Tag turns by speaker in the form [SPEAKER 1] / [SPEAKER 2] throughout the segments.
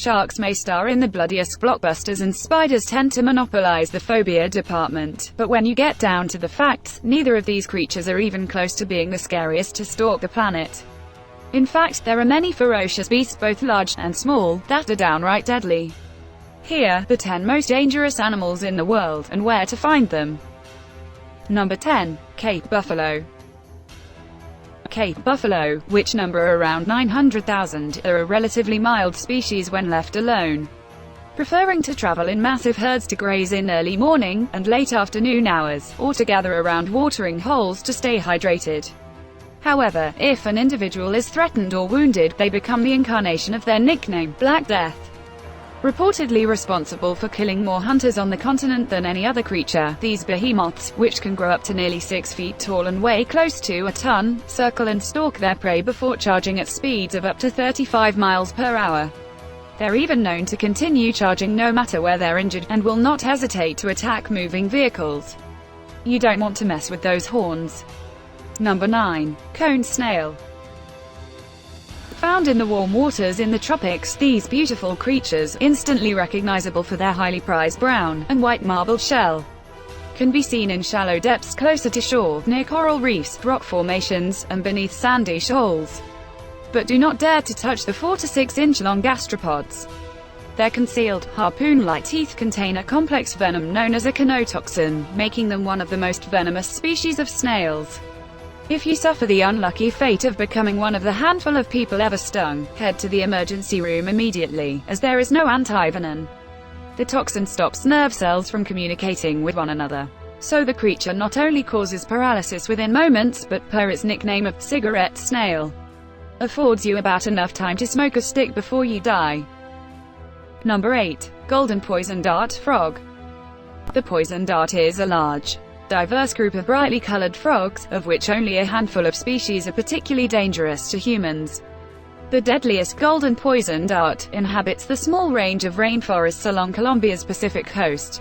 [SPEAKER 1] sharks may star in the bloodiest blockbusters and spiders tend to monopolize the phobia department, but when you get down to the facts, neither of these creatures are even close to being the scariest to stalk the planet. In fact, there are many ferocious beasts, both large and small, that are downright deadly. Here, the 10 most dangerous animals in the world, and where to find them. Number 10. Cape buffalo. Cape buffalo, which number around 900,000, are a relatively mild species when left alone, preferring to travel in massive herds to graze in early morning and late afternoon hours, or to gather around watering holes to stay hydrated. However, if an individual is threatened or wounded, they become the incarnation of their nickname, Black Death. Reportedly responsible for killing more hunters on the continent than any other creature, these behemoths, which can grow up to nearly 6 feet tall and weigh close to a ton, circle and stalk their prey before charging at speeds of up to 35 miles per hour. They're even known to continue charging no matter where they're injured, and will not hesitate to attack moving vehicles. You don't want to mess with those horns. Number 9. Cone snail. Found in the warm waters in the tropics, these beautiful creatures, instantly recognizable for their highly prized brown and white marble shell, can be seen in shallow depths closer to shore, near coral reefs, rock formations, and beneath sandy shoals. But do not dare to touch the 4 to 6 inch long gastropods. Their concealed, harpoon-like teeth contain a complex venom known as a canotoxin, making them one of the most venomous species of snails. If you suffer the unlucky fate of becoming one of the handful of people ever stung, head to the emergency room immediately, as there is no antivenom. The toxin stops nerve cells from communicating with one another. So the creature not only causes paralysis within moments, but, per its nickname of cigarette snail, affords you about enough time to smoke a stick before you die. Number 8. Golden poison dart frog. The poison dart is a large, diverse group of brightly colored frogs, of which only a handful of species are particularly dangerous to humans. The deadliest golden poison dart inhabits the small range of rainforests along Colombia's Pacific coast,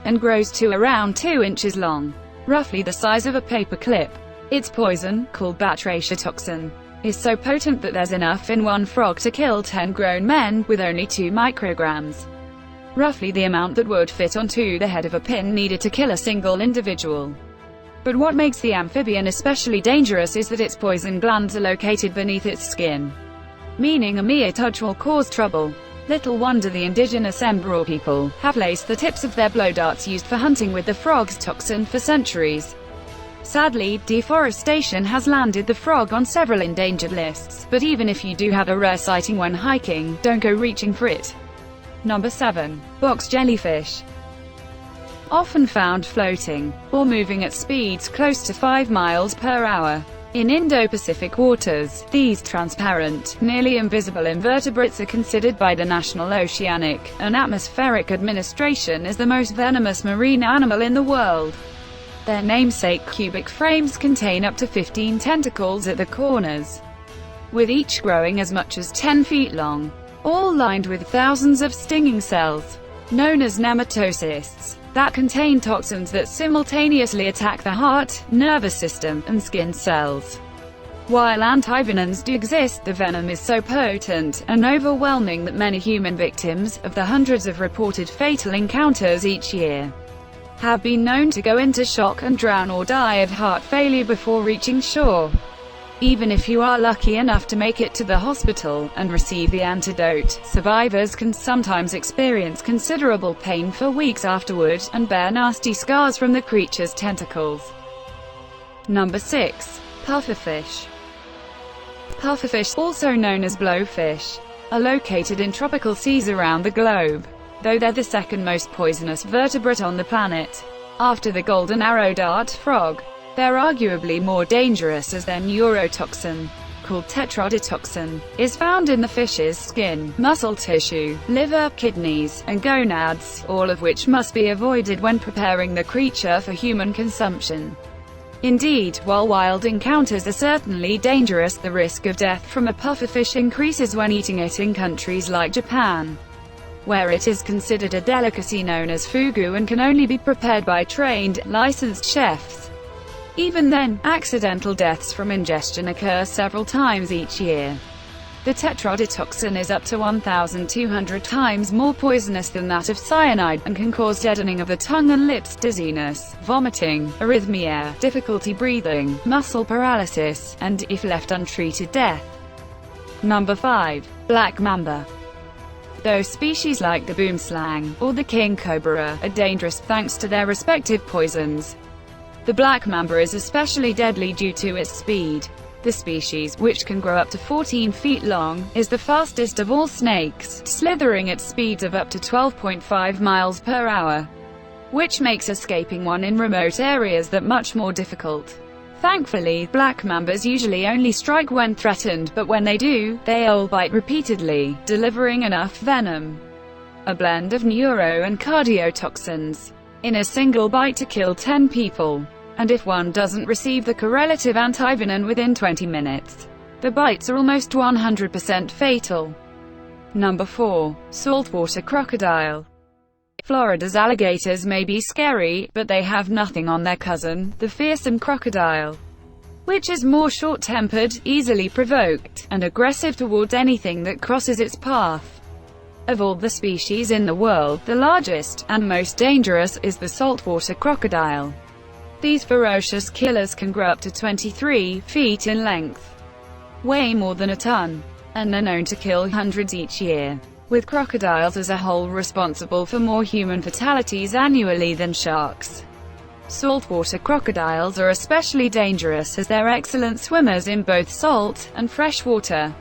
[SPEAKER 1] and grows to around 2 inches long, roughly the size of a paper clip. Its poison, called batrachotoxin, is so potent that there's enough in one frog to kill 10 grown men, with only 2 micrograms. Roughly the amount that would fit onto the head of a pin needed to kill a single individual. But what makes the amphibian especially dangerous is that its poison glands are located beneath its skin, meaning a mere touch will cause trouble. Little wonder the indigenous Embro people have laced the tips of their blow darts used for hunting with the frog's toxin for centuries. Sadly, deforestation has landed the frog on several endangered lists, but even if you do have a rare sighting when hiking, don't go reaching for it. Number 7. Box jellyfish. Often found floating, or moving at speeds close to 5 miles per hour in Indo-Pacific waters, these transparent, nearly invisible invertebrates are considered by the National Oceanic and Atmospheric Administration as the most venomous marine animal in the world. Their namesake cubic frames contain up to 15 tentacles at the corners, with each growing as much as 10 feet long, all lined with thousands of stinging cells, known as nematocysts, that contain toxins that simultaneously attack the heart, nervous system, and skin cells. While antivenoms do exist, the venom is so potent and overwhelming that many human victims, of the hundreds of reported fatal encounters each year, have been known to go into shock and drown or die of heart failure before reaching shore. Even if you are lucky enough to make it to the hospital and receive the antidote, survivors can sometimes experience considerable pain for weeks afterward, and bear nasty scars from the creature's tentacles. Number 6. Pufferfish. Pufferfish, also known as blowfish, are located in tropical seas around the globe, though they're the second most poisonous vertebrate on the planet, after the golden arrow dart frog. They're arguably more dangerous as their neurotoxin, called tetrodotoxin, is found in the fish's skin, muscle tissue, liver, kidneys, and gonads, all of which must be avoided when preparing the creature for human consumption. Indeed, while wild encounters are certainly dangerous, the risk of death from a pufferfish increases when eating it in countries like Japan, where it is considered a delicacy known as fugu and can only be prepared by trained, licensed chefs. Even then, accidental deaths from ingestion occur several times each year. The tetrodotoxin is up to 1,200 times more poisonous than that of cyanide, and can cause deadening of the tongue and lips, dizziness, vomiting, arrhythmia, difficulty breathing, muscle paralysis, and, if left untreated, death. Number 5. Black Mamba. Though species like the boomslang, or the king cobra, are dangerous thanks to their respective poisons, the black mamba is especially deadly due to its speed. The species, which can grow up to 14 feet long, is the fastest of all snakes, slithering at speeds of up to 12.5 miles per hour, which makes escaping one in remote areas that much more difficult. Thankfully, black mambas usually only strike when threatened, but when they do, they'll bite repeatedly, delivering enough venom, a blend of neuro and cardiotoxins, in a single bite to kill 10 people. And if one doesn't receive the correlative antivenom within 20 minutes, the bites are almost 100% fatal. Number 4. Saltwater crocodile. Florida's alligators may be scary, but they have nothing on their cousin, the fearsome crocodile, which is more short-tempered, easily provoked, and aggressive towards anything that crosses its path. Of all the species in the world, the largest, and most dangerous, is the saltwater crocodile. These ferocious killers can grow up to 23 feet in length, weigh more than a ton, and are known to kill hundreds each year, with crocodiles as a whole responsible for more human fatalities annually than sharks. Saltwater crocodiles are especially dangerous as they're excellent swimmers in both salt and fresh water.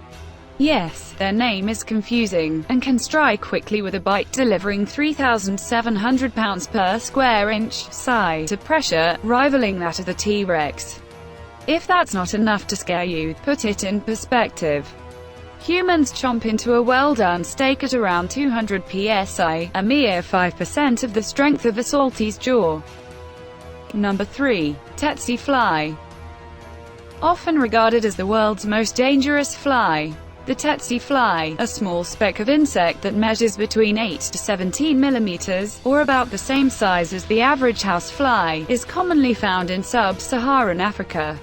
[SPEAKER 1] Yes, their name is confusing, and can strike quickly with a bite, delivering 3,700 pounds per square inch, sigh, to pressure, rivaling that of the T-Rex. If that's not enough to scare you, put it in perspective. Humans chomp into a well-done steak at around 200 psi, a mere 5% of the strength of a saltie's jaw. Number 3. Tsetse Fly. Often regarded as the world's most dangerous fly, the tsetse fly, a small speck of insect that measures between 8 to 17 millimeters, or about the same size as the average housefly, is commonly found in sub-Saharan Africa,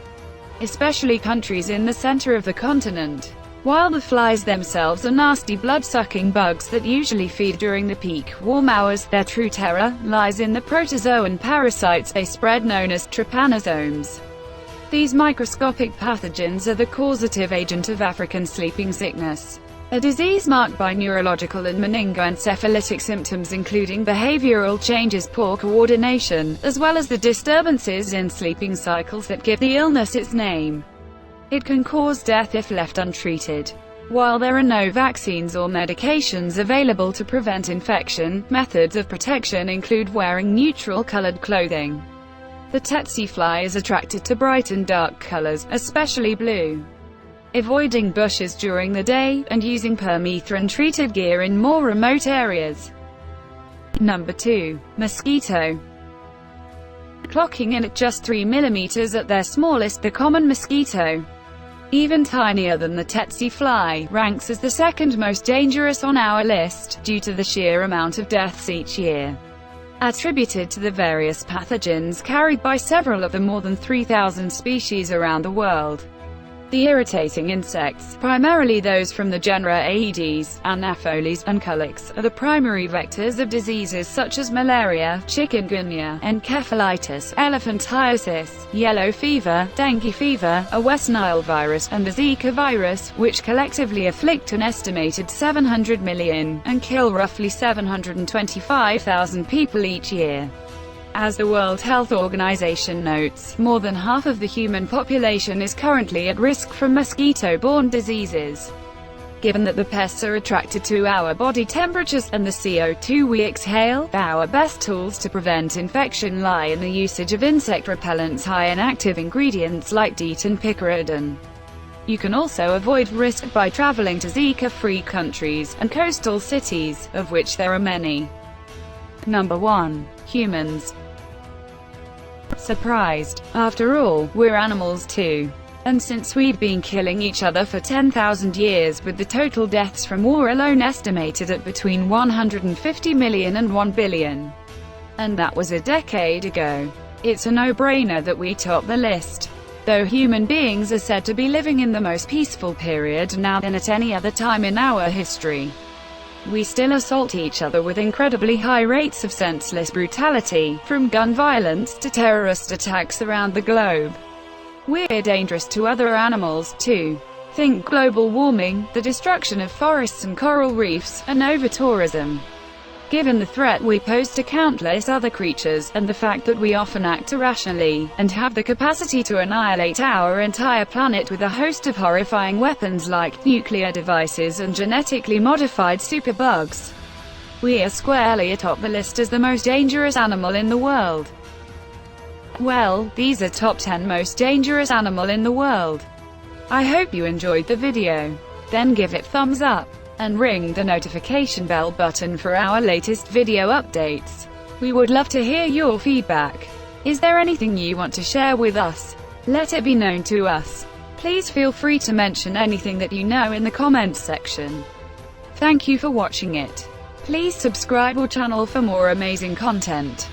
[SPEAKER 1] especially countries in the center of the continent. While the flies themselves are nasty blood-sucking bugs that usually feed during the peak warm hours, their true terror lies in the protozoan parasites they spread known as trypanosomes. These microscopic pathogens are the causative agent of African sleeping sickness, a disease marked by neurological and meningoencephalitic symptoms including behavioral changes, poor coordination, as well as the disturbances in sleeping cycles that give the illness its name. It can cause death if left untreated. While there are no vaccines or medications available to prevent infection, methods of protection include wearing neutral-colored clothing. The tsetse fly is attracted to bright and dark colors, especially blue, avoiding bushes during the day, and using permethrin-treated gear in more remote areas. Number 2. Mosquito. Clocking in at just 3 millimeters at their smallest, the common mosquito, even tinier than the tsetse fly, ranks as the second most dangerous on our list, due to the sheer amount of deaths each year, attributed to the various pathogens carried by several of the more than 3,000 species around the world. The irritating insects, primarily those from the genera Aedes, Anopheles, and Culex, are the primary vectors of diseases such as malaria, chikungunya, encephalitis, elephantiasis, yellow fever, dengue fever, a West Nile virus, and the Zika virus, which collectively afflict an estimated 700 million, and kill roughly 725,000 people each year. As the World Health Organization notes, more than half of the human population is currently at risk from mosquito-borne diseases. Given that the pests are attracted to our body temperatures, and the CO2 we exhale, our best tools to prevent infection lie in the usage of insect repellents high in active ingredients like DEET and picaridin. You can also avoid risk by traveling to Zika-free countries, and coastal cities, of which there are many. Number 1. Humans. Surprised? After all, we're animals too. And since we've been killing each other for 10,000 years, with the total deaths from war alone estimated at between 150 million and 1 billion, and that was a decade ago, it's a no-brainer that we top the list. Though human beings are said to be living in the most peaceful period now than at any other time in our history, we still assault each other with incredibly high rates of senseless brutality, from gun violence to terrorist attacks around the globe. We're dangerous to other animals, too. Think global warming, the destruction of forests and coral reefs, and over-tourism. Given the threat we pose to countless other creatures, and the fact that we often act irrationally, and have the capacity to annihilate our entire planet with a host of horrifying weapons like nuclear devices and genetically modified superbugs, we are squarely atop the list as the most dangerous animal in the world. Well, these are top 10 most dangerous animal in the world. I hope you enjoyed the video. Then give it thumbs up, and ring the notification bell button for our latest video updates. We would love to hear your feedback. Is there anything you want to share with us? Let it be known to us. Please feel free to mention anything that you know in the comments section. Thank you for watching it. Please subscribe our channel for more amazing content.